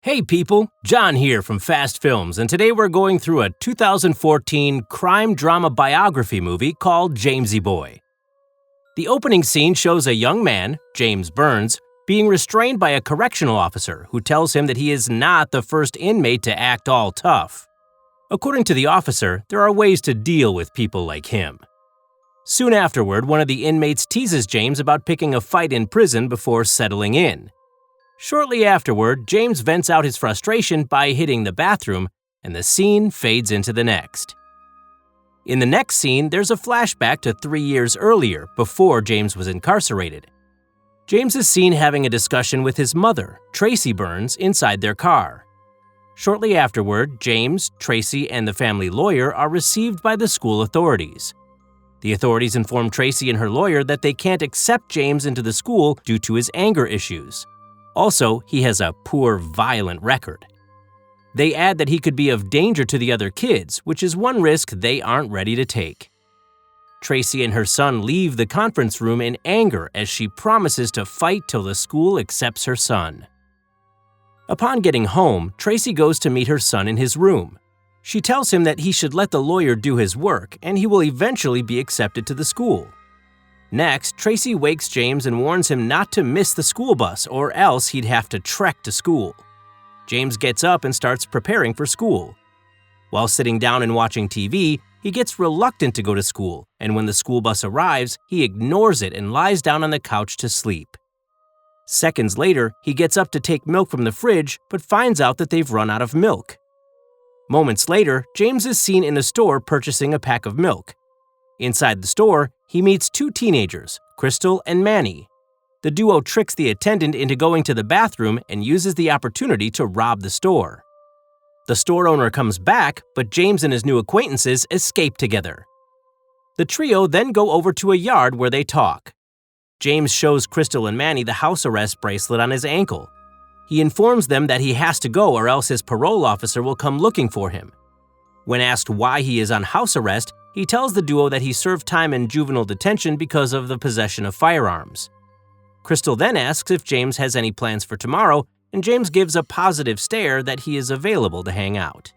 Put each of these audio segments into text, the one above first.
Hey people, John here from Fast Films, and today we're going through a 2014 crime drama biography movie called Jamesy Boy. The opening scene shows a young man, James Burns, being restrained by a correctional officer who tells him that he is not the first inmate to act all tough. According to the officer, there are ways to deal with people like him. Soon afterward, one of the inmates teases James about picking a fight in prison before settling in. Shortly afterward, James vents out his frustration by hitting the bathroom, and the scene fades into the next. In the next scene, there's a flashback to 3 years earlier, before James was incarcerated. James is seen having a discussion with his mother, Tracy Burns, inside their car. Shortly afterward, James, Tracy, and the family lawyer are received by the school authorities. The authorities inform Tracy and her lawyer that they can't accept James into the school due to his anger issues. Also, he has a poor, violent record. They add that he could be of danger to the other kids, which is one risk they aren't ready to take. Tracy and her son leave the conference room in anger as she promises to fight till the school accepts her son. Upon getting home, Tracy goes to meet her son in his room. She tells him that he should let the lawyer do his work and he will eventually be accepted to the school. Next, Tracy wakes James and warns him not to miss the school bus or else he'd have to trek to school. James gets up and starts preparing for school. While sitting down and watching TV, he gets reluctant to go to school, and when the school bus arrives, he ignores it and lies down on the couch to sleep. Seconds later, he gets up to take milk from the fridge but finds out that they've run out of milk. Moments later, James is seen in a store purchasing a pack of milk. Inside the store, he meets two teenagers, Crystal and Manny. The duo tricks the attendant into going to the bathroom and uses the opportunity to rob the store. The store owner comes back, but James and his new acquaintances escape together. The trio then go over to a yard where they talk. James shows Crystal and Manny the house arrest bracelet on his ankle. He informs them that he has to go or else his parole officer will come looking for him. When asked why he is on house arrest, he tells the duo that he served time in juvenile detention because of the possession of firearms. Crystal then asks if James has any plans for tomorrow, and James gives a positive stare that he is available to hang out.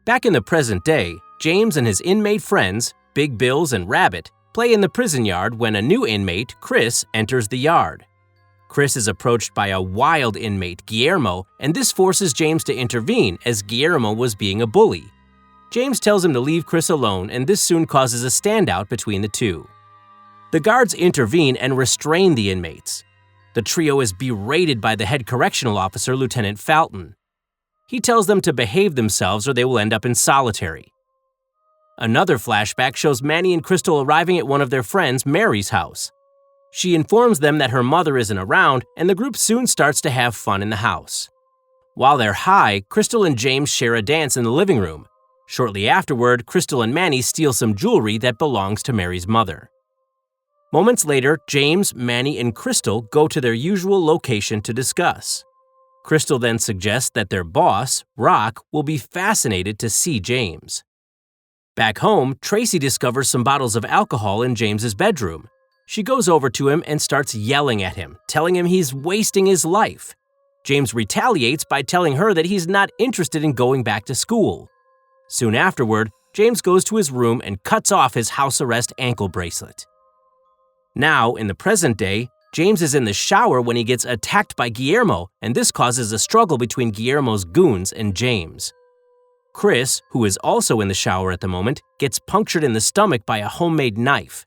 Back in the present day, James and his inmate friends, Big Bills and Rabbit, play in the prison yard when a new inmate, Chris, enters the yard. Chris is approached by a wild inmate, Guillermo, and this forces James to intervene as Guillermo was being a bully. James tells him to leave Chris alone, and this soon causes a standout between the two. The guards intervene and restrain the inmates. The trio is berated by the head correctional officer, Lieutenant Felton. He tells them to behave themselves or they will end up in solitary. Another flashback shows Manny and Crystal arriving at one of their friends, Mary's house. She informs them that her mother isn't around, and the group soon starts to have fun in the house. While they're high, Crystal and James share a dance in the living room. Shortly afterward, Crystal and Manny steal some jewelry that belongs to Mary's mother. Moments later, James, Manny, and Crystal go to their usual location to discuss. Crystal then suggests that their boss, Rock, will be fascinated to see James. Back home, Tracy discovers some bottles of alcohol in James's bedroom. She goes over to him and starts yelling at him, telling him he's wasting his life. James retaliates by telling her that he's not interested in going back to school. Soon afterward, James goes to his room and cuts off his house arrest ankle bracelet. Now, in the present day, James is in the shower when he gets attacked by Guillermo, and this causes a struggle between Guillermo's goons and James. Chris, who is also in the shower at the moment, gets punctured in the stomach by a homemade knife.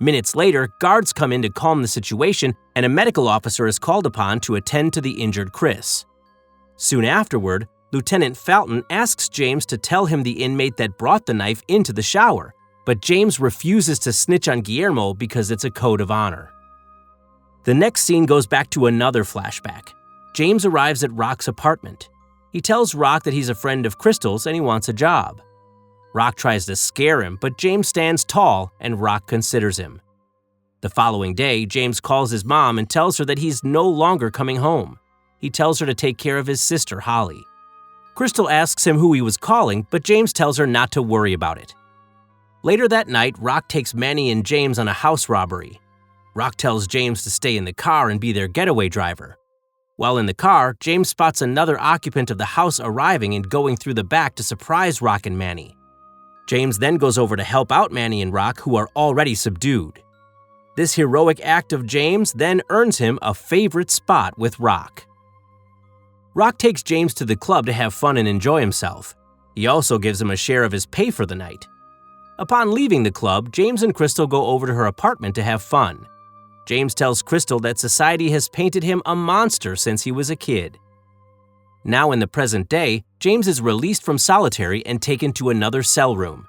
Minutes later, guards come in to calm the situation, and a medical officer is called upon to attend to the injured Chris. Soon afterward, Lieutenant Felton asks James to tell him the inmate that brought the knife into the shower, but James refuses to snitch on Guillermo because it's a code of honor. The next scene goes back to another flashback. James arrives at Rock's apartment. He tells Rock that he's a friend of Crystal's and he wants a job. Rock tries to scare him, but James stands tall and Rock considers him. The following day, James calls his mom and tells her that he's no longer coming home. He tells her to take care of his sister, Holly. Crystal asks him who he was calling, but James tells her not to worry about it. Later that night, Rock takes Manny and James on a house robbery. Rock tells James to stay in the car and be their getaway driver. While in the car, James spots another occupant of the house arriving and going through the back to surprise Rock and Manny. James then goes over to help out Manny and Rock, who are already subdued. This heroic act of James then earns him a favorite spot with Rock. Rock takes James to the club to have fun and enjoy himself. He also gives him a share of his pay for the night. Upon leaving the club, James and Crystal go over to her apartment to have fun. James tells Crystal that society has painted him a monster since he was a kid. Now in the present day, James is released from solitary and taken to another cell room.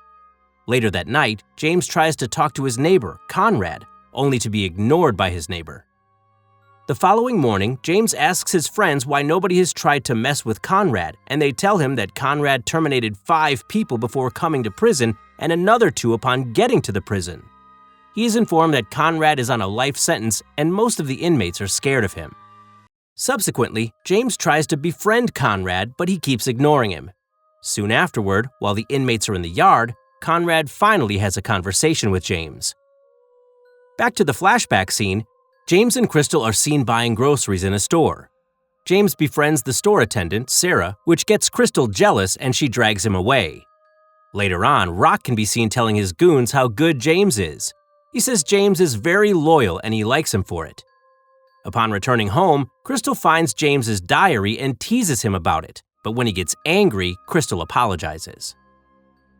Later that night, James tries to talk to his neighbor, Conrad, only to be ignored by his neighbor. The following morning, James asks his friends why nobody has tried to mess with Conrad, and they tell him that Conrad terminated 5 people before coming to prison and another 2 upon getting to the prison. He is informed that Conrad is on a life sentence and most of the inmates are scared of him. Subsequently, James tries to befriend Conrad, but he keeps ignoring him. Soon afterward, while the inmates are in the yard, Conrad finally has a conversation with James. Back to the flashback scene, James and Crystal are seen buying groceries in a store. James befriends the store attendant, Sarah, which gets Crystal jealous and she drags him away. Later on, Rock can be seen telling his goons how good James is. He says James is very loyal and he likes him for it. Upon returning home, Crystal finds James's diary and teases him about it, but when he gets angry, Crystal apologizes.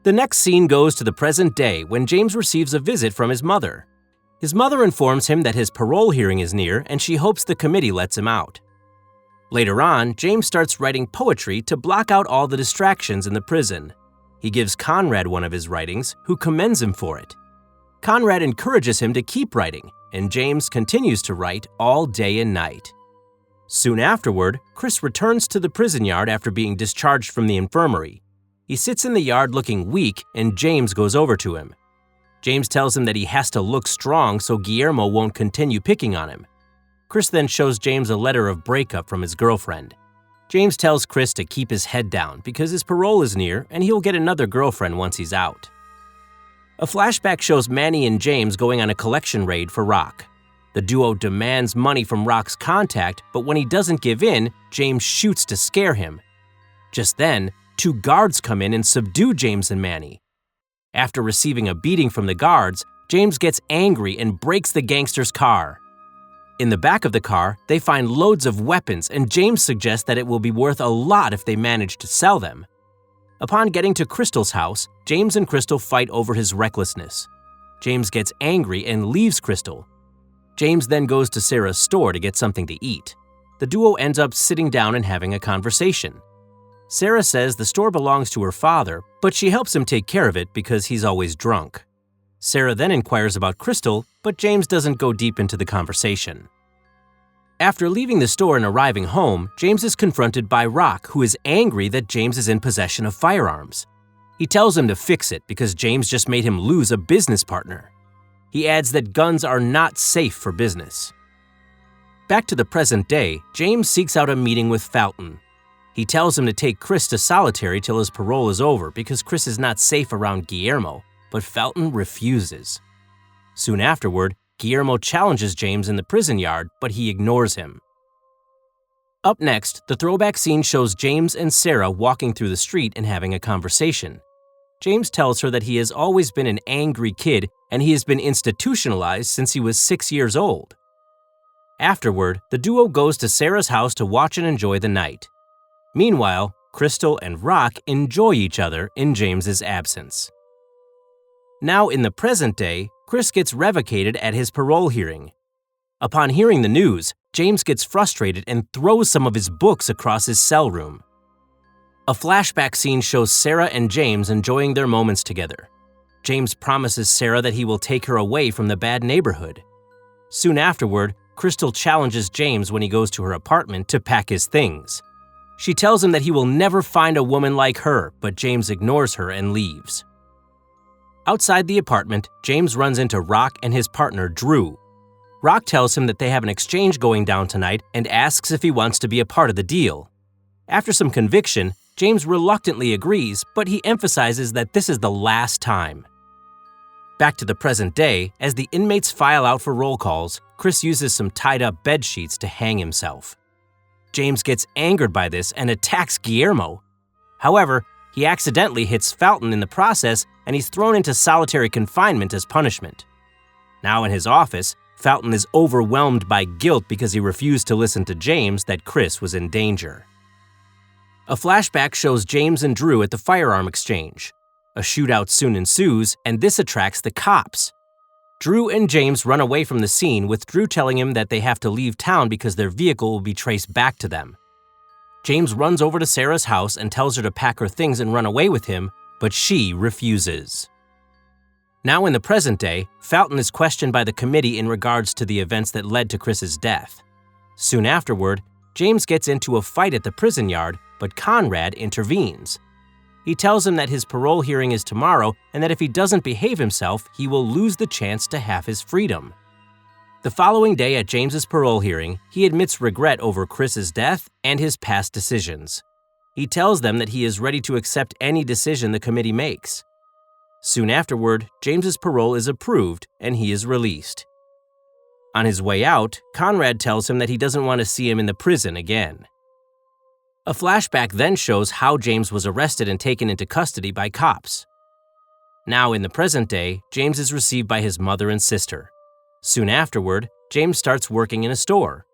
The next scene goes to the present day when James receives a visit from his mother. His mother informs him that his parole hearing is near and she hopes the committee lets him out. Later on, James starts writing poetry to block out all the distractions in the prison. He gives Conrad one of his writings, who commends him for it. Conrad encourages him to keep writing, and James continues to write all day and night. Soon afterward, Chris returns to the prison yard after being discharged from the infirmary. He sits in the yard looking weak, and James goes over to him. James tells him that he has to look strong so Guillermo won't continue picking on him. Chris then shows James a letter of breakup from his girlfriend. James tells Chris to keep his head down because his parole is near and he'll get another girlfriend once he's out. A flashback shows Manny and James going on a collection raid for Rock. The duo demands money from Rock's contact, but when he doesn't give in, James shoots to scare him. Just then, 2 guards come in and subdue James and Manny. After receiving a beating from the guards, James gets angry and breaks the gangster's car. In the back of the car, they find loads of weapons, and James suggests that it will be worth a lot if they manage to sell them. Upon getting to Crystal's house, James and Crystal fight over his recklessness. James gets angry and leaves Crystal. James then goes to Sarah's store to get something to eat. The duo ends up sitting down and having a conversation. Sarah says the store belongs to her father, but she helps him take care of it because he's always drunk. Sarah then inquires about Crystal, but James doesn't go deep into the conversation. After leaving the store and arriving home, James is confronted by Rock, who is angry that James is in possession of firearms. He tells him to fix it because James just made him lose a business partner. He adds that guns are not safe for business. Back to the present day, James seeks out a meeting with Felton. He tells him to take Chris to solitary till his parole is over because Chris is not safe around Guillermo, but Felton refuses. Soon afterward, Guillermo challenges James in the prison yard, but he ignores him. Up next, the throwback scene shows James and Sarah walking through the street and having a conversation. James tells her that he has always been an angry kid and he has been institutionalized since he was 6 years old. Afterward, the duo goes to Sarah's house to watch and enjoy the night. Meanwhile, Crystal and Rock enjoy each other in James's absence. Now in the present day, Chris gets revocated at his parole hearing. Upon hearing the news, James gets frustrated and throws some of his books across his cell room. A flashback scene shows Sarah and James enjoying their moments together. James promises Sarah that he will take her away from the bad neighborhood. Soon afterward, Crystal challenges James when he goes to her apartment to pack his things. She tells him that he will never find a woman like her, but James ignores her and leaves. Outside the apartment, James runs into Rock and his partner, Drew. Rock tells him that they have an exchange going down tonight and asks if he wants to be a part of the deal. After some conviction, James reluctantly agrees, but he emphasizes that this is the last time. Back to the present day, as the inmates file out for roll calls, Chris uses some tied-up bed sheets to hang himself. James gets angered by this and attacks Guillermo. However, he accidentally hits Felton in the process and he's thrown into solitary confinement as punishment. Now in his office, Felton is overwhelmed by guilt because he refused to listen to James that Chris was in danger. A flashback shows James and Drew at the firearm exchange. A shootout soon ensues, and this attracts the cops. Drew and James run away from the scene, with Drew telling him that they have to leave town because their vehicle will be traced back to them. James runs over to Sarah's house and tells her to pack her things and run away with him, but she refuses. Now in the present day, Felton is questioned by the committee in regards to the events that led to Chris's death. Soon afterward, James gets into a fight at the prison yard, but Conrad intervenes. He tells him that his parole hearing is tomorrow and that if he doesn't behave himself, he will lose the chance to have his freedom. The following day at James's parole hearing, he admits regret over Chris's death and his past decisions. He tells them that he is ready to accept any decision the committee makes. Soon afterward, James's parole is approved and he is released. On his way out, Conrad tells him that he doesn't want to see him in the prison again. A flashback then shows how James was arrested and taken into custody by cops. Now in the present day, James is received by his mother and sister. Soon afterward, James starts working in a store.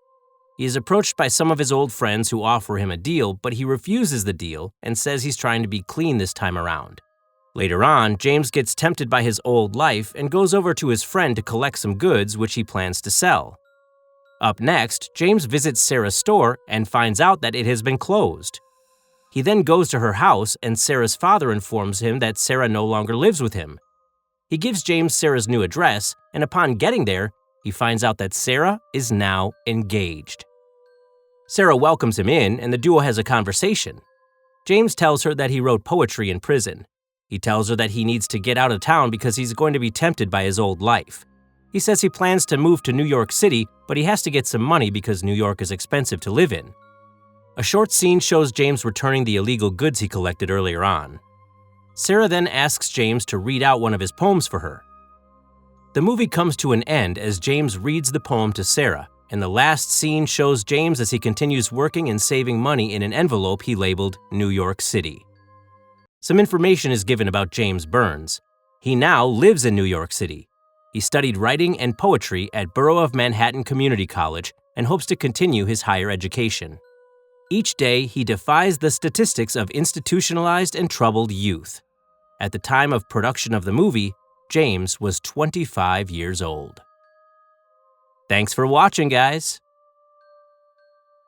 He is approached by some of his old friends who offer him a deal, but he refuses the deal and says he's trying to be clean this time around. Later on, James gets tempted by his old life and goes over to his friend to collect some goods which he plans to sell. Up next, James visits Sarah's store and finds out that it has been closed. He then goes to her house and Sarah's father informs him that Sarah no longer lives with him. He gives James Sarah's new address, and upon getting there, he finds out that Sarah is now engaged. Sarah welcomes him in and the duo has a conversation. James tells her that he wrote poetry in prison. He tells her that he needs to get out of town because he's going to be tempted by his old life. He says he plans to move to New York City, but he has to get some money because New York is expensive to live in. A short scene shows James returning the illegal goods he collected earlier on. Sarah then asks James to read out one of his poems for her. The movie comes to an end as James reads the poem to Sarah, and the last scene shows James as he continues working and saving money in an envelope he labeled New York City. Some information is given about James Burns. He now lives in New York City. He studied writing and poetry at Borough of Manhattan Community College and hopes to continue his higher education. Each day, he defies the statistics of institutionalized and troubled youth. At the time of production of the movie, James was 25 years old. Thanks for watching, guys.